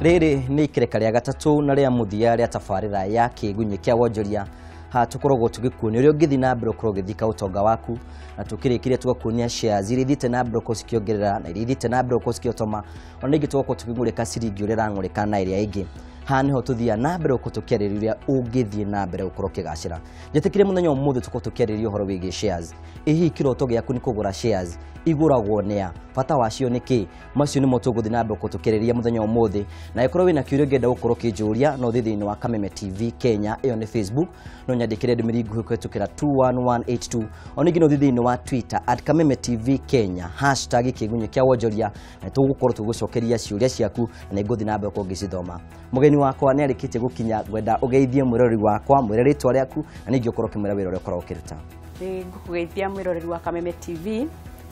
Riri ni ikereka rĩa gatatu na rĩa muthia rĩa tabarĩra ya kĩgunyi kĩa wonjoria ha tukoragwo tugikuonia ũrĩa ũngĩthi na mbere ũkorwo ũgĩthika ũtonga waku na tukĩrĩkĩria tugakuonia shares iria ithite na mbere ũkorwo cikĩongerera na iria ithite na mbere ũkorwo cikĩotoma ona ingĩ tugakorwo tukĩgũrĩka ciringi ũrĩa rang'ũrĩka na ĩrĩa ĩngĩ ha niho tuthia na mbere ũkorwo tukĩarĩrĩria ũngĩthie na mbere ũkorwo ũkĩgacĩra njĩtĩkĩre mũthenya ũmũthĩ tukorwo tukĩarĩrĩria ũhoro wĩgiĩ shares hihi kĩroto gĩaku nĩ kũgũra shares igũragwo nĩa bata wacio nĩkĩ macio nĩmo tũgũthi na mbere ũkorwo tukĩarĩrĩria mũthenya ũmũthĩ na ĩkorwo wĩna kĩũria ũngĩenda gũkorwo ũkĩnjũria no thĩinĩ wa Kameme TV Kenya ĩyo nĩ Facebook no nyandĩkĩre ndũmĩrĩri nguhĩ kũhĩtũkĩra 21182 ona ingĩ no thĩinĩ wa Twitter @Kameme TV Kenya #kĩgunyi kĩa wonjoria na tũgũkorwo tũgũcokeria ciũria ciaku na ngũthi na mbere ũkorwo ũgĩcithoma mũgeni wakwa nĩ arĩkĩtie gũkinya gwenda ũgeithie mwĩroreri wakwa mwĩre rĩtwa rĩaku na ningĩ ũkorwo ũkĩmwĩra wĩra ũrĩa ũkoragwo ũkĩruta ngũkũgeithia mwĩroreri wa Kameme TV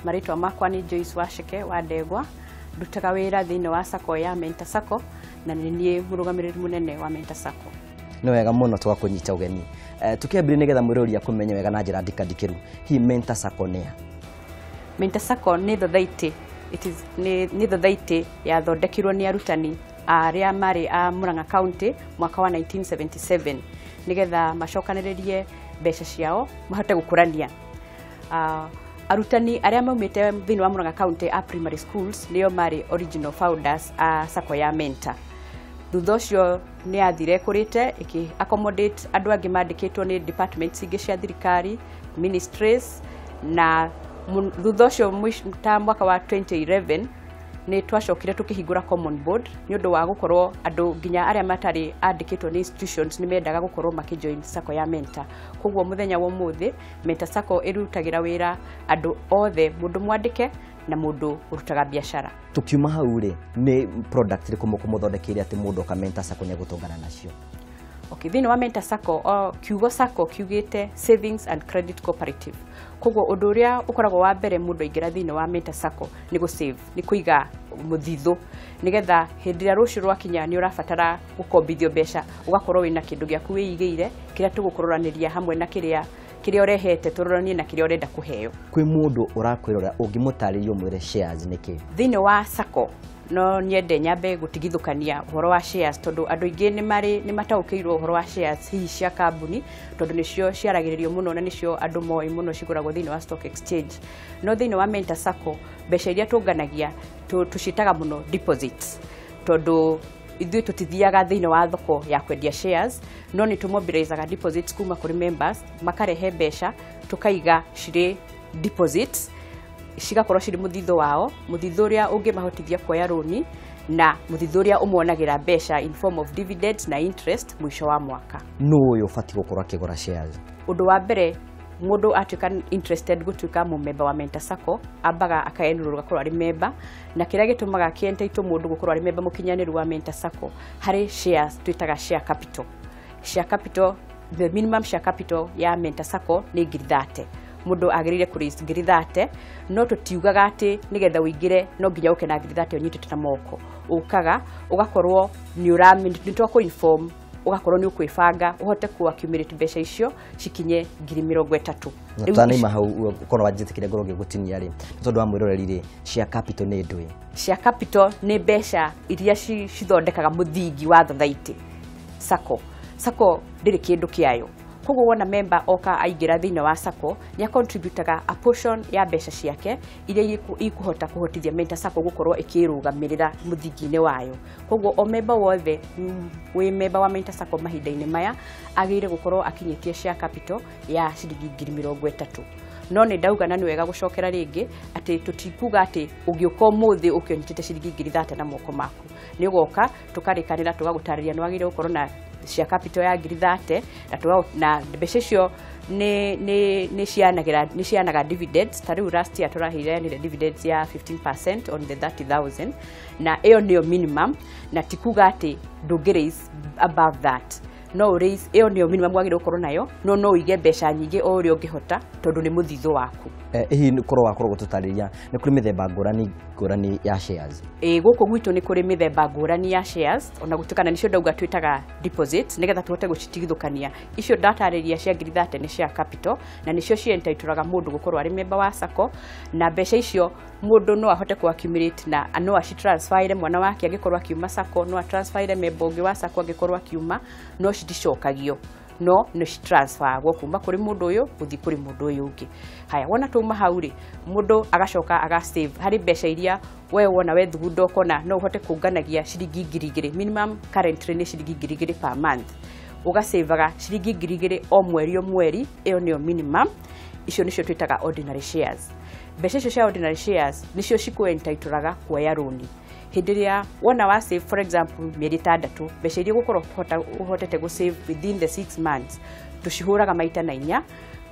marĩtwa makwa nĩ Joyce Waceke wa Ndegwa ndutaga wĩra thĩinĩ wa Sacco ya Mentor Sacco na nĩ niĩ mũrũgamĩrĩri mũnene wa Mentor Sacco nĩ wega mũno twakũnyita ũgeni tukĩambĩrĩria nĩgetha mwĩroreri akũmenye wega na njĩra ndikandikĩru hi Mentor Sacco nĩ Mentor Sacco nĩ nĩ thothaitĩ yathondekirwo nĩ arutani arĩa marĩ a Murang'a County mwaka wa 1977 nĩgetha macokanĩrĩrie mbeca ciao mahote gũkũrania arutani arĩa maumĩte thĩinĩ wa Murang'a County a primary schools nĩo marĩ original founders a Sacco ya Mentor thutha ũcio nĩ yathire kũrĩte ĩkĩ accommodate andũ angĩ mandĩkĩtwo nĩ departments ingĩ cia thirikari ministries na thutha ũcio ta mwaka wa 2011 nĩ twacokire tukĩhingũra common board nĩ ũndũ wa gũkorwo andũ nginya arĩa matarĩ andĩkĩtwo nĩ institutions nĩ mendaga gũkorwo makĩjoin Sacco ya Mentor koguo mũthenya wa ũmũthĩ Mentor Sacco ĩrutagĩra wĩra andũ othe mũndũ mwandĩke na mũndũ ũrutaga biacara tukiuma hau rĩ nĩ product rĩkũ mũthondekeire atĩ mũndũ oka Mentor Sacco nĩ gũtongana nacio thĩinĩ wa Mentor Sacco kiugo Sacco kiugĩte savings and credit cooperative koguo ũndũ ũrĩa ũkoragwo wa mbere mũndũ aingĩra thĩinĩ wa Mentor Sacco nĩ gũsave nĩ kũiga mũthithũ nĩgetha hĩndĩ ĩrĩa rũciũ rwakinya nĩ ũrabatara gũkombithio mbeca ũgakorwo wĩna kĩndũ gĩaku wĩigĩire kĩrĩa tũgũkũrũranĩria hamwe na kĩrĩa ũrehete tũroranie na kĩrĩa ũrenda kũheo kwĩ mũndũ ũrakwĩrora ũngĩmũtarĩria mwĩre shares nĩkĩ thĩinĩ wa Sacco no nyende nyambe gũtigithũkania ũhoro wa shares tondũ andũ aingĩ nĩ mataũkĩirwo ũhoro wa shares hihi cia kambuni tondũ nĩcio ciaragĩrĩrio mũno na nĩcio andũ moĩ mũno cigũragwo thĩinĩ wa stock exchange no thĩinĩ wa Mentor Sacco mbeca iria tũnganagia tũcitaga mũno deposits tondũ ithuĩ tũtithiaga thĩinĩ wa thoko ya kwendia shares no nĩ tũmobilizaga deposits kuma kũrĩ members makarehe mbeca tũkaiga cirĩ deposits cigakorwo cirĩ mũthithũ wao mũthithũ ũrĩa ũngĩmahotithia kuoya rũni na mũthithũ ũrĩa ũmonagĩra mbeca in form of dividends na interest mũico wa mwaka no ũyũ ũbatiĩ gũkorwo akĩgũra shares ũndũ wa mbere mũndũ atuĩka interested gũtuĩka mũmemba wa Mentor Sacco ambaga akaenũrwo gakorwo arĩ member na kĩrĩa gĩtũmaga kĩenteitwo mũndũ gũkorwo arĩ member mũkinyanĩru wa Mentor Sacco harĩ shares twĩtaga share capital the minimum share capital ya Mentor Sacco nĩ 30,000 mũndũ agĩrĩire kũraise 30,000 no tũtiugaga atĩ nĩgetha ũingĩre no nginya ũke na 30,000 ũnyitĩte na moko ũkaga ũgakorwo nĩ twakũ inform ugakorwo ni ukwibanga uhote ku accumulate mbeca icio cikinye 30,000 Tanaima hau ukorwo wanjĩtĩkire ngoro gĩgũtinia rĩ tondũ wa mwĩroreri rĩ share capital nĩ ndũĩ share capital nĩ mbeca iria cithondekaga mũthingi wa thothaitĩ Sacco ndĩrĩ kĩndũ kĩayo koguo wona member oka aingĩra thĩinĩ wa Sacco nĩ contributaga a portion ya mbeca ciake iria ikũhota kũhotithia Mentor Sacco gũkorwo ĩkĩrũgamĩrĩra mũthingi-inĩ wayo koguo o member wothe wĩ member wa Mentor Sacco mahinda-inĩ maya agĩrĩire gũkorwo akinyĩtie share capital ya ciringi 30,000 no nĩ ndauga na nĩ wega gũcokera rĩngĩ atĩ tũtikuga atĩ ũngĩũka ũmũthĩ ũkĩonyitĩte ciringi 30,000 na moko maku nĩ ũgoka tũkarĩkanĩra tũgagũtarĩria nĩ wagĩrĩire gũkorwo na share capital ya 30,000 na mbeca icio nĩ cianaga dividends ta rĩu last year tũraheire dividends ya 15% on the 30,000 na ĩyo nĩyo minimum na tikuga atĩ ndũngĩraise above that no raise ĩyo nĩyo minimum wagĩrĩirwo gũkorwo nayo, no ũige mbeca nyingĩ o ũrĩa ũngĩhota tondũ nĩ mũthithũ waku. Hihi wakorwo gũtũtarĩria nĩ kũrĩ mĩthemba ngũrani ya shares? Gũkũ gwitũ nĩ kũrĩ mĩthemba ngũrani ya shares, ona gũtukana nĩcio ndauga twĩtaga deposits nĩgetha tũhote gũcitigithũkania. Icio ndatarĩria cia ngiri 30 nĩ cia capital na nĩcio cientitũraga mũndũ gũkorwo arĩ member wa sacco, na mbeca icio mũndũ no ahote ku accumulate na no acitransfer mwana wake angĩkorwo akiuma sacco, no atransfer member ũngĩ wa sacco angĩkorwo akiuma, no citicokagio, no nĩ citransferagwo kuma kũrĩ mũndũ ũyũ gũthiĩ kũrĩ mũndũ ũyũ ũngĩ. Haya, wona tuma hau rĩ, mũndũ agacoka agasave harĩ mbeca iria we wona we thugunda ũkona no ũhote kũnganagia ciringi 2,000, minimum currently nĩ ciringi 2,000 per month. Ũgasaveaga ciringi 2,000 o mweri o mweri, ĩyo nĩyo minimum. Icio nĩcio twĩtaga ordinary shares. Mbeca icio cia ordinary shares nĩcio cikũentitũraga kuoya rũni. Hĩndĩ ĩrĩa wona wa save for example mĩeri 6, mbeca iria ũgũkorwo ũhotete gũ-save within the 6 months tũcihũraga maita 4,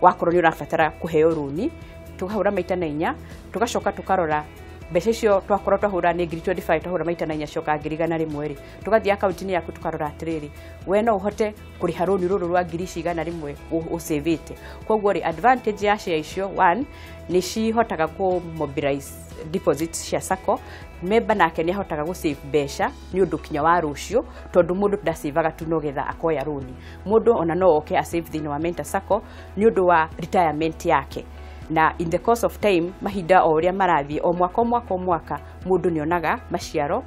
wakorwo nĩ ũrabatara kũheo rũni, tũkahũra maita 4, tũgacoka tũkarora mbeca icio twakorwo twahũra nĩ ngiri 25, twahũra maita 4 coka ngiri 100 rĩ, tũgathiĩ akaunti-inĩ yaku tũkarora atĩrĩrĩ, we no ũhote kũrĩha rũni rũrũ rwa ngiri 100 ũsavĩte. Koguo rĩ, advantage ya share icio, 1 nĩ cihotaga kũ mobilize deposits cia sacco, member nake nĩ ahotaga gũ-save mbeca nĩ ũndũ kinya wa rũciũ, tondũ mũndũ ndacivaga tu no getha akoya rũni. Mũndũ ona no oke a save thĩinĩ wa Mentor Sacco nĩ ũndũ wa retirement yake, na in the course of time mahinda o ũrĩa marathiĩ o mwaka mũndũ nĩonaga maciaro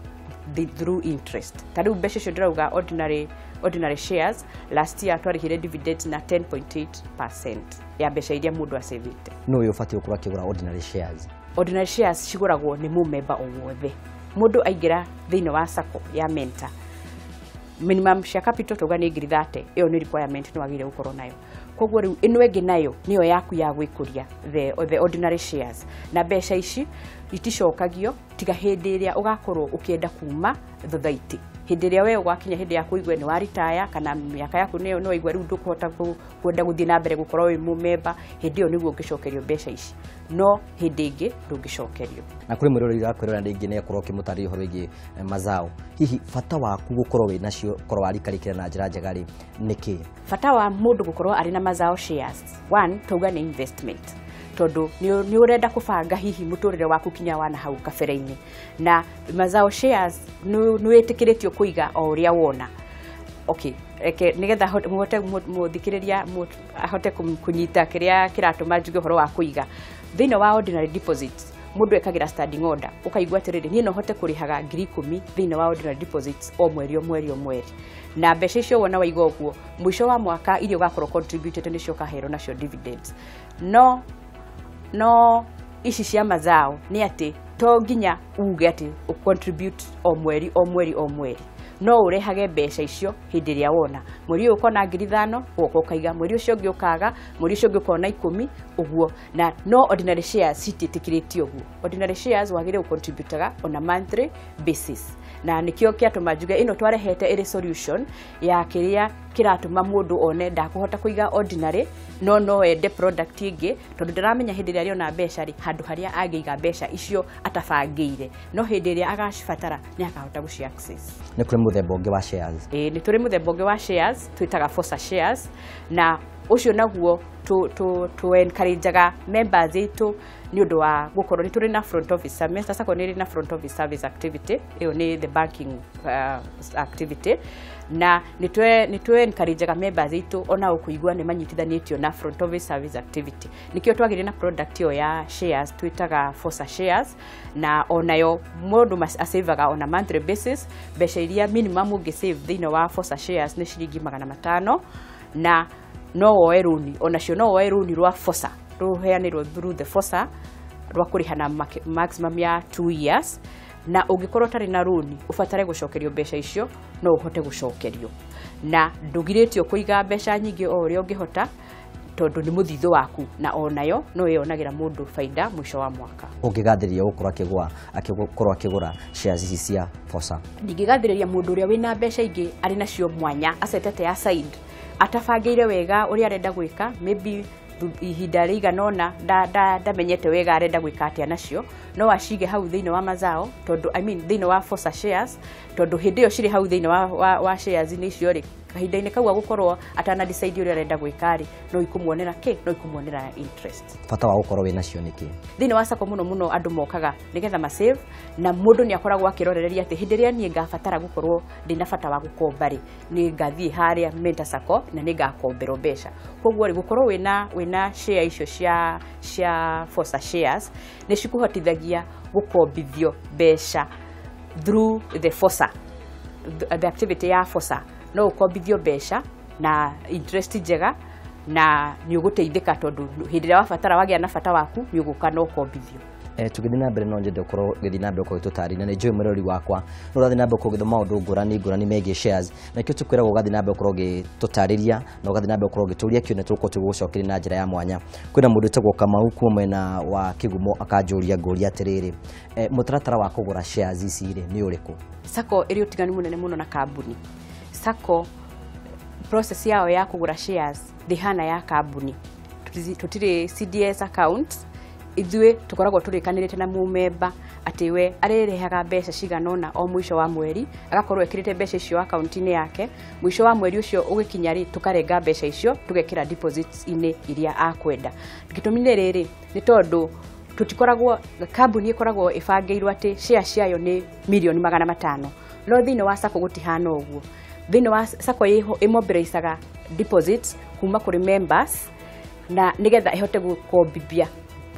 through interest. Ta rĩu mbeca icio ndĩrauga ordinary shares last year twarĩhire dividends na 10.8% ya mbeca iria mũndũ acavĩte. No ũyũ ũbatiĩ gũkorwo akĩgũra ordinary shares? Ordinary shares cigũragwo nĩ mũmemba o wothe. Mũndũ aingĩra thĩinĩ wa sacco ya Mentor, minimum cia capital tuga nĩ ngiri 30, ĩyo nĩ requirement nĩ wagĩrĩire gũkorwo nayo. Koguo rĩu ĩno ĩngĩ nayo nĩyo yaku ya gwĩkũria the ordinary shares, na mbeca ici iticokagio tiga hĩndĩ ĩrĩa ũgakorwo ũkĩenda kuma thothaitĩ. Hĩndĩ ĩrĩa we ũgakinya hĩndĩ ya kũigua nĩ wa retire kana mĩaka yaku nĩ waigua rĩu ndũkũhota kwenda gũthiĩ na mbere gũkorwo wĩ mũmemba, hĩndĩ ĩyo nĩguo ũngĩcokerio mbeca ici, no hĩndĩ ĩngĩ ndũngĩcokerio. Na kũrĩ mwĩroreri ũrakwĩrora rĩngĩ nĩ akorwo ũkĩmũtarĩria ũhoro wĩgiĩ mazao, hihi bata waku gũkorwo wĩ nacio korwo warikarĩkĩra na njĩra njega rĩ nĩ kĩĩ? Bata wa mũndũ gũkorwo arĩ na mazao shares, 1 tauga nĩ investment, tondũ nĩ ũrenda kũbanga hihi mũtũrĩre waku kinya wana hau kabere-inĩ, na mazao shares nĩ wĩtĩkĩrĩtio kũiga o ũrĩa wona. Okay, nĩgetha mũhote mũthikĩrĩria ahote kũnyita kĩrĩa kĩratũma njuge ũhoro wa kũiga thĩinĩ wa ordinary deposits, mũndũ ekagĩra standing order, ũkaigua atĩrĩrĩ, niĩ no hote kũrĩhaga ngiri 10 thĩinĩ wa ordinary deposits o mweri o mweri, na mbeca icio wona waiga ũguo mũico wa mwaka iria ũgakorwo contributed nĩcio ũkaherwo nacio dividends. No ici cia mazao nĩ atĩ to nginya uge atĩ contribute o mweri, no ũrehage mbeca icio hĩndĩ ĩrĩa wona. Mweri ũyũ ũkona ngiri 5 ũgoka ũkaiga, mweri ũcio ũngĩ ũkaga, mweri ũcio ũngĩ ũkona 10 ũguo, na no ordinary shares citiĩtĩkĩrĩtio ũguo. Ordinary shares wagĩrĩirwo gũcontributaga on a monthly basis, na nĩkĩo kĩatũma njuge ĩno twarehete ĩrĩ solution ya kĩrĩa kĩratũma mũndũ one ndakũhota kũiga ordinary no ende product ĩngĩ, tondũ ndaramenya hĩndĩ ĩrĩa arĩona mbeca rĩ handũ harĩa angĩiga mbeca icio atabangĩire, no hĩndĩ ĩrĩa agacibatara nĩ akahota gũci access. Nĩ kũrĩ mũthemba ũngĩ wa shares? Nĩ tũrĩ mũthemba ũngĩ wa shares twĩtaga forcer shares, na ũcio naguo encourageaga members aitũ nĩ ũndũ wa gũkorwo nĩ tũrĩ na front office service. Mentor Sacco nĩ ĩrĩ na front office service activity, ĩyo nĩ the banking activity, na nĩ encourageaga members aitũ ona ũkũigua nĩ manyitithanĩtio na front office service activity. Nĩkĩo twagĩrĩire na product ĩyo ya shares twĩtaga forcer shares, na onayo mũndũ asaveaga on a monthly basis. Mbeca iria minimum ũngĩ-save thĩinĩ wa forcer shares nĩ ciringi 500, na no woe rũni, onacio no woe rũni rwa forcer rũheanĩrwo through the forcer rwa kũrĩha na maximum ya 2 years, na ũngĩkorwo ũtarĩ na rũni ũbatare gũcokerio mbeca icio no ũhote gũcokerio, na ndũgirĩtio kũiga mbeca nyingĩ o ũrĩa ũngĩhota, tondũ nĩ mũthithũ waku, na onayo no yonagĩra mũndũ faida mũico wa mwaka. Ũngĩgathĩrĩria gũkorwo akĩgũra shares ici cia forcer? Ndingĩgathĩrĩria mũndũ ũrĩa wĩna mbeca ingĩ arĩ nacio mwanya acetete aside, atabangĩire wega ũrĩa arenda gwĩka, maybe ihinda rĩiganona ndamenyete wega arenda gwĩka atĩa nacio, no acige hau thĩinĩ wa mazao, tondũ thĩinĩ wa forcer shares, tondũ hĩndĩ ĩyo cirĩ hau thĩinĩ wa shares nĩ icio rĩ kahinda-inĩ kau agũkorwo atana decide ũrĩa arenda gwĩkari no ikumuonera no ikumuonera interest. Bata wa gũkorwo wĩna cio nĩkĩ? Thĩinĩ wa sacco mũno andũ mokaga nĩgetha ma save na mũndũ nĩ akoragwo akĩrorereria atĩ hĩndĩ ĩrĩa niĩ ngabatara gũkorwo ndĩna bata wa gũkomba rĩ nĩ ngathiĩ harĩa Mentor Sacco na nĩ ngakomberwo mbeca. Koguo rĩ gũkorwo wĩna share icio cia Fosa shares nĩ cikuhotithagia gũkombithio mbeca through the Fosa, the activity ya Fosa. No ũkombithio mbeca na interest njega na nĩ ũgũteithĩka tondũ hĩndĩ ĩrĩa wabatara wagĩa na bata waku nĩ ũgũka no ũkombithio. Tũgĩthiĩ na mbere no nyende gũkorwo gĩthiĩ na mbere gũkorwo tũtarĩria nĩ njũĩ mũrori wakwa no ũrathiĩ na mbere gũthoma maũndũ ngũrani megiĩ shares na kĩo tũkwĩragwo ũgathiĩ na mbere gũkorwo gĩtũtarĩria na ũgathiĩ na mbere gũkorwo gĩtũria kĩũria tũgũkorwo tũgũcokeria na njĩra ya mwanya. Kwĩna mũndũ ũtagwo Kamau kuuma mwena wa Kĩgumo akanjũria ngũria atĩrĩrĩ, mũtaratara wa kũgũra shares ici rĩ nĩ ũrĩkũ? Sacco ĩrĩ ũtiganu mũnene mũno na kambuni. Sacco process yao ya kũgũra shares ndĩhana ya kambuni. Tũtirĩ CDS account, ithuĩ tukoragwo tũrĩkanĩrĩte na mũmemba atĩ we arĩrehaga mbeca cigana ũna o mũico wa mweri, agakorwo ekĩrĩte mbeca icio akaunti-inĩ yake. Mũico wa mweri ũcio ũgĩkinya rĩ tukarenga mbeca icio tugekĩra deposits-inĩ iria akwenda. Gĩtũmi nĩ rĩrĩ, nĩ tondũ tutikoragwo kambuni ĩkoragwo ĩbangĩirwo atĩ share ciayo nĩ mirioni 500 no thĩinĩ wa sacco gũtihana ũguo. Thĩinĩ wa sacco ĩmobilizaga deposits kuma kũrĩ members na nĩgetha ĩhote gũkombithia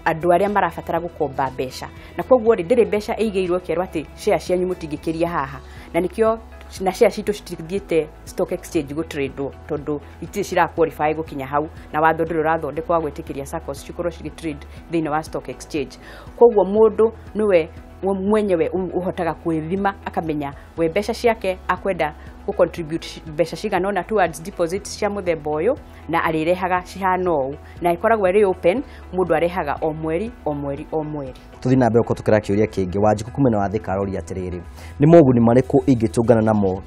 andũ arĩa marabatara gũkomba mbeca. Na koguo rĩ ndĩrĩ mbeca ĩigĩirwo kĩero atĩ share cianyu mũtingĩkĩria haha. Na nĩkĩo na share citũ citithiĩte stock exchange gũtrade tondũ itirĩ cira qualify gũkinya hau na watho ndũrĩ ũrathondekwo wa gwĩtĩkĩria SACCOs cikorwo cigitrade thĩinĩ wa stock exchange. Koguo mũndũ nĩwe mwenyewe uhotaga kwĩthima akamenya we mbeca ciake akwenda contribute mbeca cigana ona towards deposits cia mũthemba ũyũ na arĩrehaga cihana ũũ na ikoragwo ĩrĩ open, mũndũ arehaga o mweri o mweri o mweri. Tuthi na mbere uko tukira kĩũria kĩngĩ Wanjikũ kumena wa Thika arori atĩrĩrĩ, nĩ moguni marĩkũ ingĩtũngana namo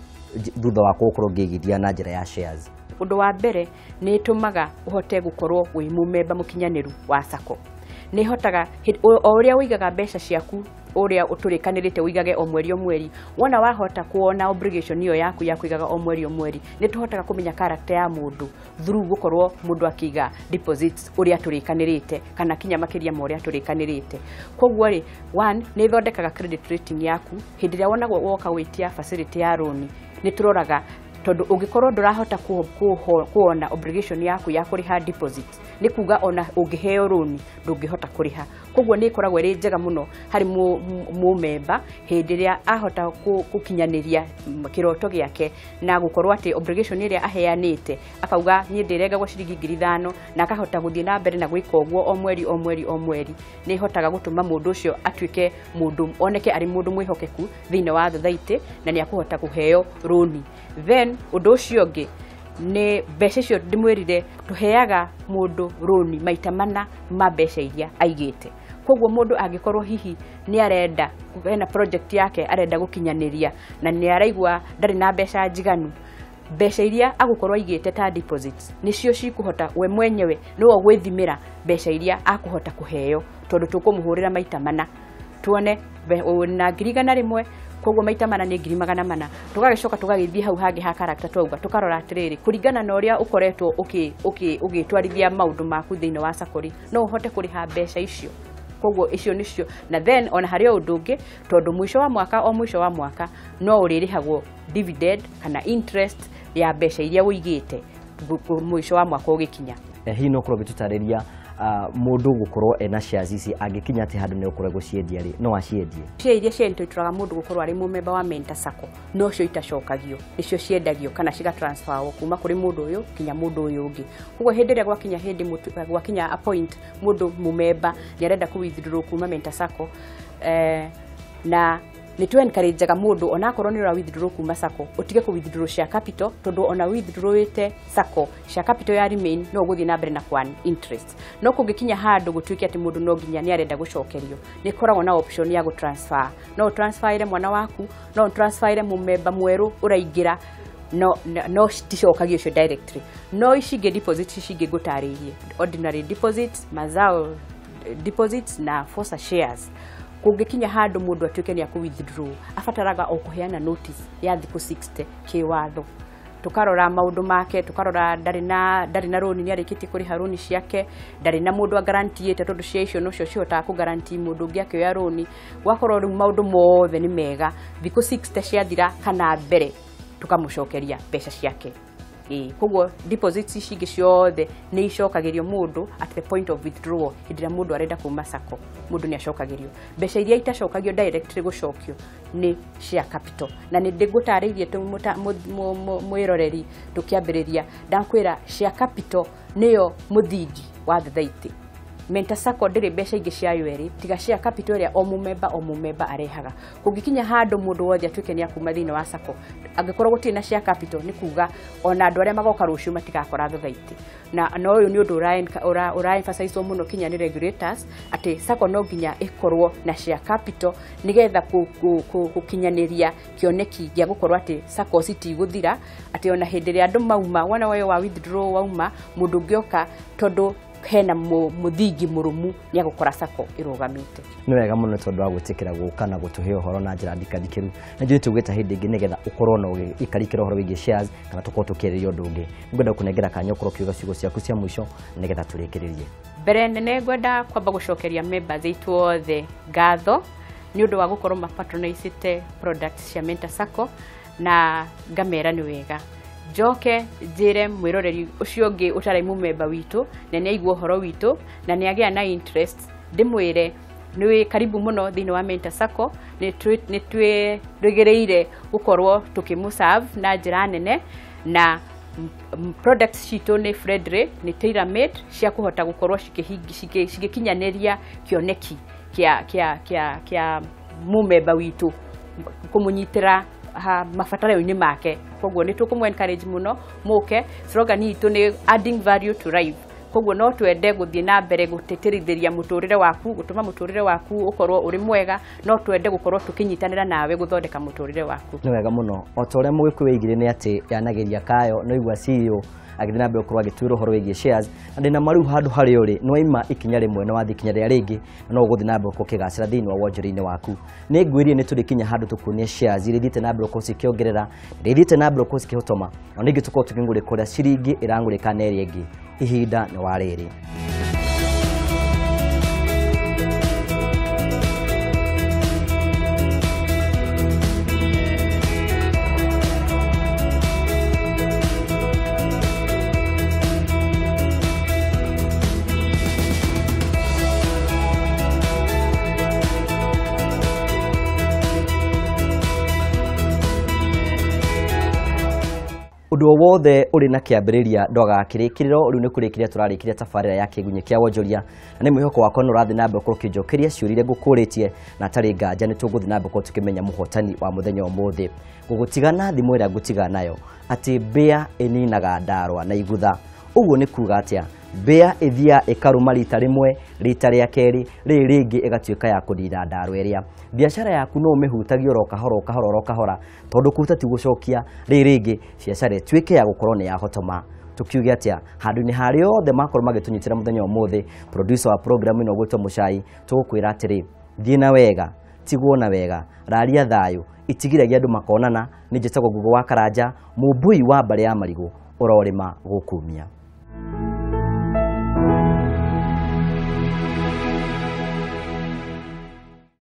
thutha wa gũkorwo ngĩigithia na njĩra ya shares? Ũndũ wa mbere nĩ ĩtũmaga ũhote gũkorwo wĩ mũmemba mũkinyanĩru wa SACCO. Nĩ hotaga o ũrĩa ũigaga mbeca ciaku ũrĩa ũtũrĩkanĩrĩte ũigage o mweri wona wahota kuona obligation iyo yaku ya kuigaga o mweri nĩ tũhotaga kũmenya character ya mũndũ through gũkorwo mũndũ akĩiga deposits ũrĩa tũrĩkanĩrĩte kana kinya makĩria ma ũrĩa tũrĩkanĩrĩte. Koguo rĩ one nĩ ĩthondekaga credit rating yaku hĩndĩ ĩrĩa wonagwo woka gwĩtia facility ya loan nĩ tũroraga tondũ ũngĩkorwo ndũrahota kuona obligation yaku ya kũrĩha deposit nĩ kuga ona ũngĩheo loan ndũngĩhota kũrĩha. Koguo nĩ ĩkoragwo ĩrĩ njega mũno harĩ mũmemba hĩndĩ ĩrĩa ahota gũkinyanĩria kĩroto gĩake na gũkorwo atĩ obligation ĩrĩa aheanĩte akauga niĩ ndĩrengagwo ciringi 5,000 na akahota gũthiĩ na mbere na gwĩka ũguo o mweri nĩ ihotaga gũtũma mũndũ ũcio atuĩke mũndũ oneke arĩ mũndũ mwĩhokeku thĩinĩ wa society na nĩ akũhota kũheo loan. Then ũndũ ũcio ũngĩ nĩ mbeca icio ndĩmwĩrire tũheaga mũndũ loan maita mana ma mbeca iria aigĩte. Koguo mũndũ angĩkorwo hihi nĩ arenda ena project yake arenda gũkinyanĩria na nĩ araigua ndarĩ na mbeca njiganu, mbeca iria agũkorwo aigĩte ta deposits nĩcio cikũhota we mwenyewe no gwĩthimĩra mbeca iria akũhota kũheo tondũ tũkũmũhũrĩra maita mana tuone na 1,100 koguo maita mana nĩ 400 tũgagĩcoka tũgagĩthiĩ hau hangĩ ha character twauga tũkarora atĩrĩrĩ kũringana na ũrĩa ũkoretwo ũgĩtwarithia maũndũ maku thĩinĩ wa SACCO no ũhote kũrĩha mbeca icio. Koguo icio nĩcio na then ona harĩ ũndũ ũngĩ tondũ mũico wa mwaka no ũrĩrĩhagwo dividend kana interest ya mbeca iria ũigĩte mũico wa mwaka ũgĩkinya. Hihi no ũkorwo gĩtũtarĩria mũndũ gũkorwo ena shares ici angĩkinya atĩ handũ nĩ ũkorwo gũciendia rĩ no aciendie? Share iria ciendetũraga mũndũ gũkorwo arĩ mũmemba wa Mentor Sacco no cio itacokagio, nĩcio ciendagio kana ciga transfer kuma kũrĩ mũndũ ũyũ kinya mũndũ ũyũ ũngĩ. Koguo hĩndĩ ĩrĩa gwakinya a point mũndũ mũmemba nĩ arenda kũ withdraw kuma Mentor Sacco na nĩ tu encourageaga mũndũ ona akorwo nĩ ũra withdraw kuma SACCO ũtige kũ withdraw share capital tondũ ona withdrawĩte SACCO share capital ya remain no gũthiĩ na mbere na kwa interest. No kũngĩkinya handũ gũtuĩke atĩ mũndũ no nginya nĩ arenda gũcokerio nĩ koragwo na option ya gũtransfer. No transfer mwana waku no transfer mũmemba mwerũ ũraingĩra no citicokagio cio directly. No ici ingĩ deposits ici ingĩ ngũtarĩirie ordinary deposits, mazao deposits na Fosa shares kũngĩkinya handũ mũndũ atuĩke nĩ akũ withdraw abataraga o kũheana notice ya thikũ 60 kĩwatho tukarora maundu make tukarora ndari na roni ni arikiti kuri haroni ciake ndari na mundu guarantee te tondu cia icio no cio cihota ku guarantee mundu ngi akioya roni wakorwo ru maundu mothe ni mega thiku 60 ciathira kana mbere tukamucokeria mbeca ciake koguo deposits ici ciothe ni icokagirio mundu at the point of withdrawal indira mundu arenda kuma sacco mundu ni acokagirio mbeca iria itacokagio directly gucokio ni share capital na ni ndigutariirie mwiroreri tukiambiriria ndakwira share capital niyo muthingi wa thathaiti Menta Sacco ndiri mbeca ingi ciayo eri tiga share capital ria o mumemba arehaga kungikinya handu mundu wothe atuike ni akuma thina wa sacco angikorwo guti na share capital ni kuga ona andu aria magoka ruciu matigakora thathaiti na no uyu ni undu ura emphasize muno kinya ni regulators ati sacco no nginya ikorwo na share capital nigetha kukinyaniria kioneki gia gukorwo ati sacco city guthira ati ona hindi ria andu mauma wana wayo wa withdraw wauma mundu ngioka tondu hena muthingi murumu ni agukora sacco irugamite ni wega muno tondu wa gwitikira guka na gutuhe uhoro na njira ndikathikiru na njuri tugita hindi ingi nigetha ukorwo no ikarikira uhoro wigie shares kana tukorwo tukiriria undu ungi ngwenda kunengera kanya ukorwo kiuga ciugo ciaku cia mwisho nigetha turikiririe mbere nene ngwenda kwamba gucokeria members aitu othe ngatho ni undu wa gukorwo mapatronicite products cia Menta Sacco na ngamera ni wega Joke njire mwiroreri ucio ngi utari mumemba witu na ni aigua horo witu na ni agia na interest ndimwire ni karibu muno thini wa Menta Sacco ni twegereire gukorwo tukimuserve na njira nene na products citu ni Fredre ni tailor made cia kuhota gukorwo cigikinyaniria kioneki kia mumemba witu kumunyitira mabataro-ini make koguo ni tukumu encourage muno muke slogan itu ni adding value to life koguo no twende guthie na mbere guteterithiria muturire waku gutuma muturire waku ukorwo uri mwega no twende gukorwo tukinyitanira nawe guthondeka muturire waku ni wega muno o tore mugikuigire ni ati yanageria kayo no igwa CEO agithina mbere kurwa gitwiro horo wigie shares na ndina maru handu hari uri no ima ikinya rimwe no wathi kinya ria ringi no guthina mbere kukigacira thini wa wonjeri-ini waku ni ngwirie ni turikinya handu tukunia shares irithite na mbere kusikiongerera irithite na mbere kusikihotoma no ningi tuko tukingure kuria ciringi irangurika na eri ingi ihinda ni wariri Undu wothe uri na kiambiriria ndoga kirikiriro riu ni kurikiria turarikiria tafarira ya kigunye kia wonjoria na ni mwihoko wakwa no rathi nambe ko kijokeria ciurire gukuritie na tari nganja ni tuguthi nambe ko tukimenya muhotani wa muthenya umuthi gugutigana thimu ira gutiga nayo ati mbia ininaga ndarwa na igutha uguo ni kuga atia mbia ithia ikaruma rita rimwe rita ria keri ringi igatuika ya kunina ndarwa iria biashara yaku no mihutagio ro kahora tondu kuta ti gucokia ringi biashara tuike ya gukorwo ni yahotoma tukiuge atia handu ni hari othe makorwo magitunyitira muthenya umuthi producer wa program ino gwitwo Muchai tugukwira atiri thina wega tigwo na wega raria thayu itigiragia andu makonana ni njitagwo Gugu wa Karanja mubui wa mbare ya marigu urorima gukumia.